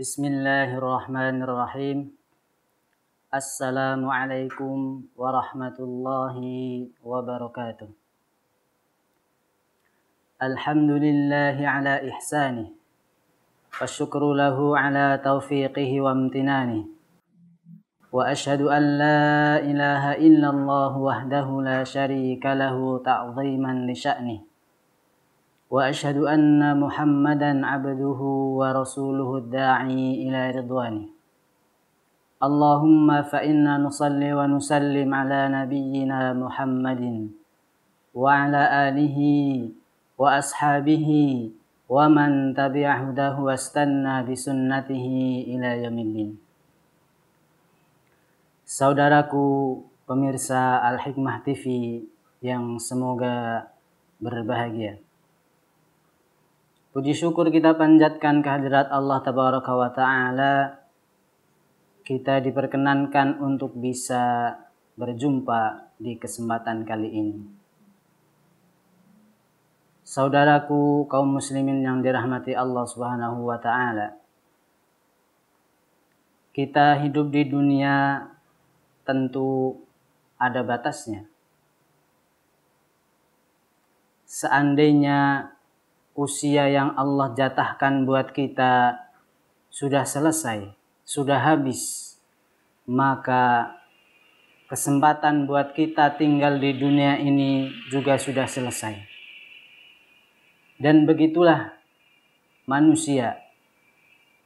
Bismillahirrahmanirrahim. Assalamualaikum warahmatullahi wabarakatuh. Alhamdulillahi ala ihsanih. Wasyukru lahu ala taufiqihi wa amtinanih. Wa ashhadu an la ilaha illallah wahdahu la syarika lahu ta'ziman li sya'nih. Wa ashhadu anna Muhammadan abduhu wa rasuluhu da'i ila ridwani. Allahumma fa inna nusalli wa nusallim ala nabiyyina Muhammadin wa ala alihi wa ashabihi wa man tabi'a hudahu wastanna bi sunnatihi ila yaumiddin. Saudaraku pemirsa Al-Hikmah TV yang semoga berbahagia. Puji syukur kita panjatkan kehadirat Allah Tabaraka wa Ta'ala. Kita diperkenankan untuk bisa berjumpa di kesempatan kali ini. Saudaraku kaum muslimin yang dirahmati Allah Subhanahu wa Ta'ala. Kita hidup di dunia tentu ada batasnya. Seandainya usia yang Allah jatahkan buat kita sudah selesai, sudah habis, maka kesempatan buat kita tinggal di dunia ini juga sudah selesai. Dan begitulah manusia,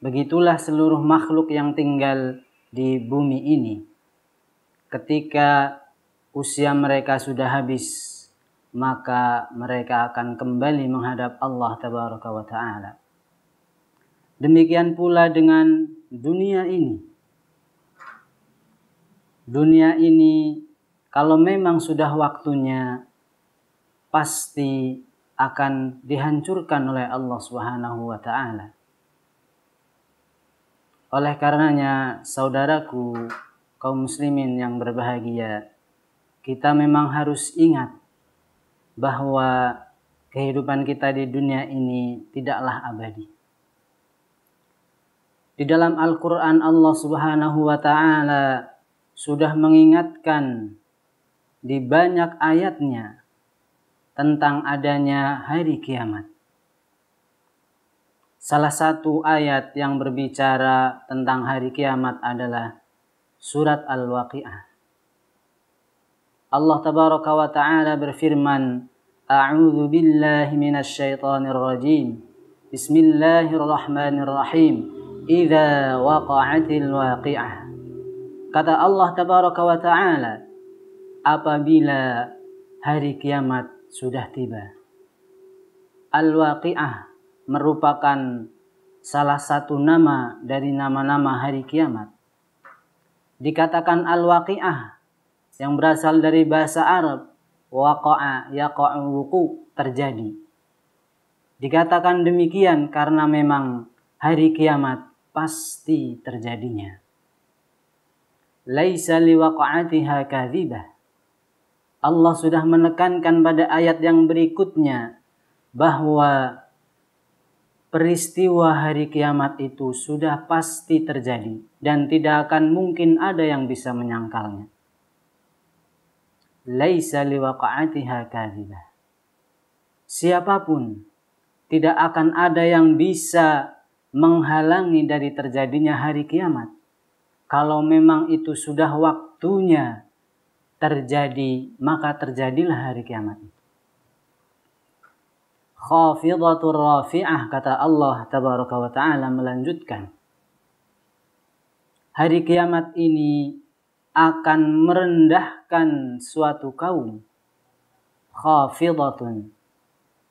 begitulah seluruh makhluk yang tinggal di bumi ini. Ketika usia mereka sudah habis, maka mereka akan kembali menghadap Allah Tabaraka wa Ta'ala. Demikian pula dengan dunia ini. Dunia ini kalau memang sudah waktunya pasti akan dihancurkan oleh Allah Subhanahu wa Ta'ala. Oleh karenanya saudaraku kaum muslimin yang berbahagia, kita memang harus ingat bahwa kehidupan kita di dunia ini tidaklah abadi. Di dalam Al-Quran Allah Subhanahu wa Ta'ala sudah mengingatkan di banyak ayatnya tentang adanya hari kiamat. Salah satu ayat yang berbicara tentang hari kiamat adalah surat Al-Waqi'ah. Allah Tabaraka wa Ta'ala berfirman, A'udzu billahi minasy syaithanir rajim. Bismillahirrahmanirrahim. Idza waqa'atil waqi'ah. Kata Allah Tabaraka wa Ta'ala, apabila hari kiamat sudah tiba. Al-Waqi'ah merupakan salah satu nama dari nama-nama hari kiamat. Dikatakan Al-Waqi'ah yang berasal dari bahasa Arab, waqa'a yaqa'u wuqu', terjadi. Dikatakan demikian karena memang hari kiamat pasti terjadinya. Laisa liwaqa'atiha kadhibah. Allah sudah menekankan pada ayat yang berikutnya bahwa peristiwa hari kiamat itu sudah pasti terjadi dan tidak akan mungkin ada yang bisa menyangkalnya. Laisa liwaqa'atiha kadhibah. Siapapun tidak akan ada yang bisa menghalangi dari terjadinya hari kiamat. Kalau memang itu sudah waktunya terjadi, maka terjadilah hari kiamat. Khafidatur rafi'ah, kata Allah Tabaraka wa Ta'ala melanjutkan. Hari kiamat ini akan merendahkan suatu kaum. Khafidatun,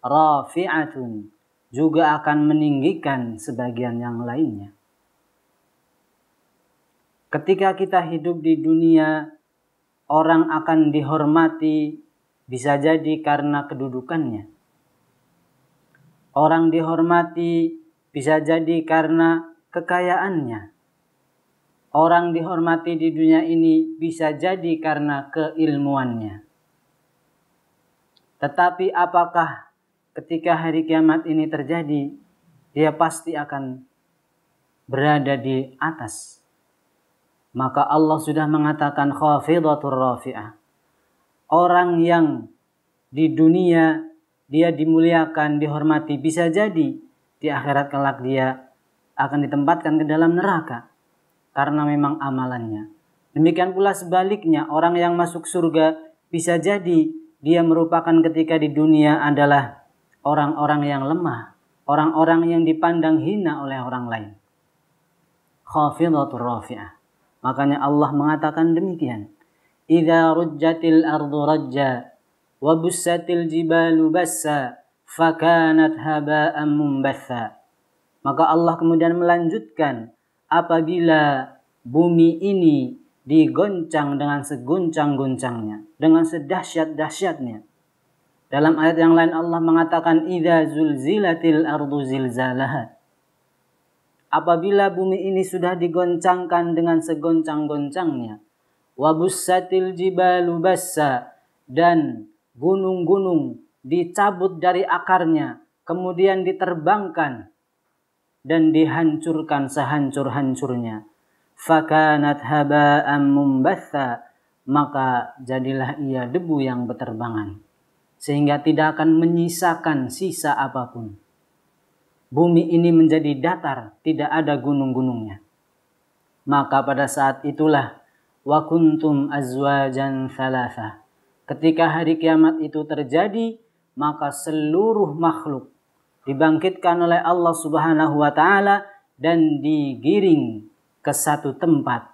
rafi'atun, juga akan meninggikan sebagian yang lainnya. Ketika kita hidup di dunia, orang akan dihormati bisa jadi karena kedudukannya. Orang dihormati bisa jadi karena kekayaannya. Orang dihormati di dunia ini bisa jadi karena keilmuannya. Tetapi apakah ketika hari kiamat ini terjadi, dia pasti akan berada di atas. Maka Allah sudah mengatakan khafidatur rafi'ah. Orang yang di dunia dia dimuliakan, dihormati, bisa jadi di akhirat kelak dia akan ditempatkan ke dalam neraka karena memang amalannya. Demikian pula sebaliknya, orang yang masuk surga bisa jadi dia merupakan ketika di dunia adalah orang-orang yang lemah, orang-orang yang dipandang hina oleh orang lain. Khafidatur rafi'ah. Makanya Allah mengatakan demikian. Idza rujjatil ardu rajja wa bussatil jibalu bassa fakanat haba'an mumbatha. Maka Allah kemudian melanjutkan, apabila bumi ini digoncang dengan seguncang-guncangnya, dengan sedahsyat-dahsyatnya. Dalam ayat yang lain Allah mengatakan idza zulzilatil ardu zilzalaha. Apabila bumi ini sudah digoncangkan dengan segoncang-goncangnya, wa bussatil jibalu bassa, dan gunung-gunung dicabut dari akarnya, kemudian diterbangkan dan dihancurkan sehancur-hancurnya. Fakanat haba'an mumbatha, maka jadilah ia debu yang berterbangan, sehingga tidak akan menyisakan sisa apapun. Bumi ini menjadi datar, tidak ada gunung-gunungnya. Maka pada saat itulah wa kuntum azwajan thalatha. Ketika hari kiamat itu terjadi, maka seluruh makhluk dibangkitkan oleh Allah Subhanahu wa taala dan digiring ke satu tempat.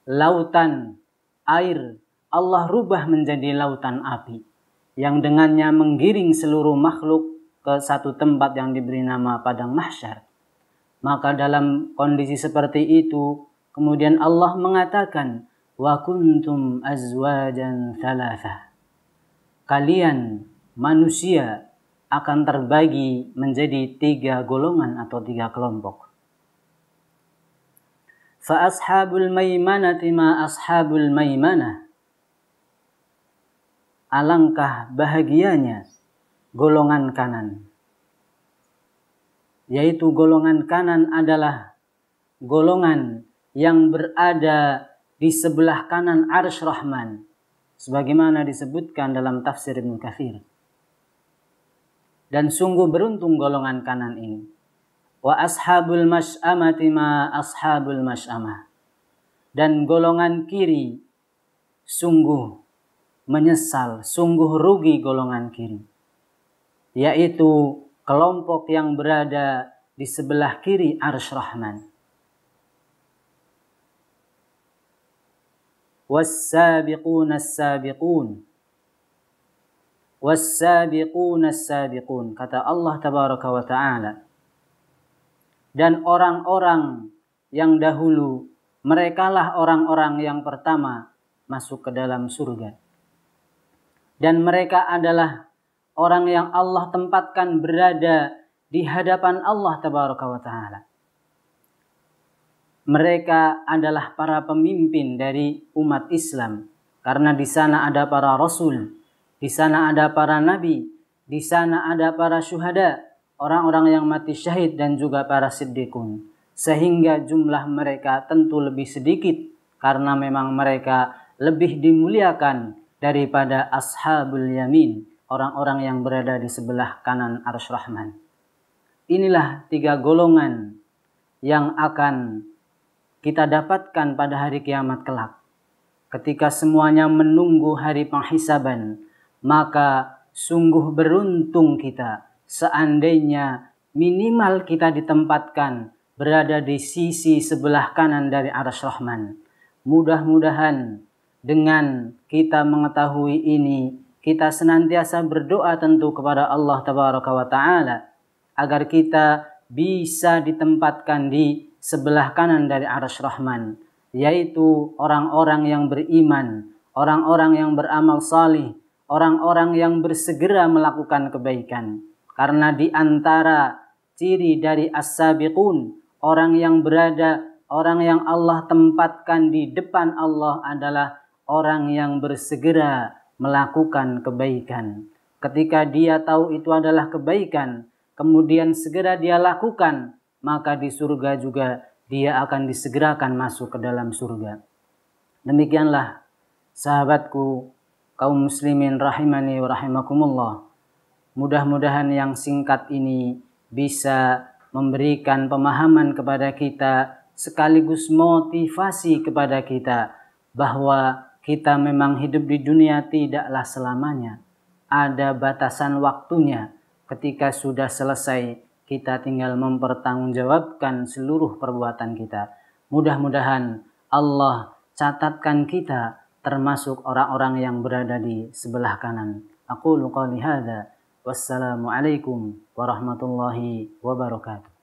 Lautan air Allah rubah menjadi lautan api yang dengannya menggiring seluruh makhluk ke satu tempat yang diberi nama padang mahsyar. Maka dalam kondisi seperti itu kemudian Allah mengatakan wa kuntum azwajan thalatha. Kalian manusia akan terbagi menjadi 3 golongan atau 3 kelompok. Fa ashabul maimanati ma ashabul maimanah. Alangkah bahagianya golongan kanan. Yaitu golongan kanan adalah golongan yang berada di sebelah kanan arsy Rahman, sebagaimana disebutkan dalam tafsir Ibnu Katsir. Dan sungguh beruntung golongan kanan ini. Wa ashabul masy'amati ma ashabul masy'amah. Dan golongan kiri sungguh menyesal, sungguh rugi golongan kiri. Yaitu kelompok yang berada di sebelah kiri arsy Rahman. Was-sabiquna as-sabiqun. Was-sabiquna as-sabiqun. Kata Allah tabaraka wa ta'ala. Dan orang-orang yang dahulu, merekalah orang-orang yang pertama masuk ke dalam surga. Dan mereka adalah orang yang Allah tempatkan berada di hadapan Allah tabaraka wa ta'ala. Mereka adalah para pemimpin dari umat Islam. Karena di sana ada para rasul, di sana ada para nabi, di sana ada para syuhada, orang-orang yang mati syahid dan juga para siddiqun. Sehingga jumlah mereka tentu lebih sedikit karena memang mereka lebih dimuliakan daripada ashabul yamin, orang-orang yang berada di sebelah kanan arsy Rahman. Inilah 3 golongan yang akan kita dapatkan pada hari kiamat kelak. Ketika semuanya menunggu hari penghisaban, maka sungguh beruntung kita seandainya minimal kita ditempatkan berada di sisi sebelah kanan dari arsy Rahman. Mudah-mudahan dengan kita mengetahui ini, kita senantiasa berdoa tentu kepada Allah tabaraka wa ta'ala agar kita bisa ditempatkan di sebelah kanan dari arsy Rahman, yaitu orang-orang yang beriman, orang-orang yang beramal salih, orang-orang yang bersegera melakukan kebaikan. Karena di antara ciri dari as-sabiqun, orang yang Allah tempatkan di depan Allah adalah orang yang bersegera melakukan kebaikan. Ketika dia tahu itu adalah kebaikan, kemudian segera dia lakukan, maka di surga juga dia akan disegerakan masuk ke dalam surga. Demikianlah sahabatku kaum muslimin rahimani wa rahimakumullah. Mudah-mudahan yang singkat ini bisa memberikan pemahaman kepada kita sekaligus motivasi kepada kita bahwa kita memang hidup di dunia tidaklah selamanya. Ada batasan waktunya. Ketika sudah selesai, kita tinggal mempertanggungjawabkan seluruh perbuatan kita. Mudah-mudahan Allah catatkan kita termasuk orang-orang yang berada di sebelah kanan. Aqulu qali hadza. Wassalamualaikum warahmatullahi wabarakatuh.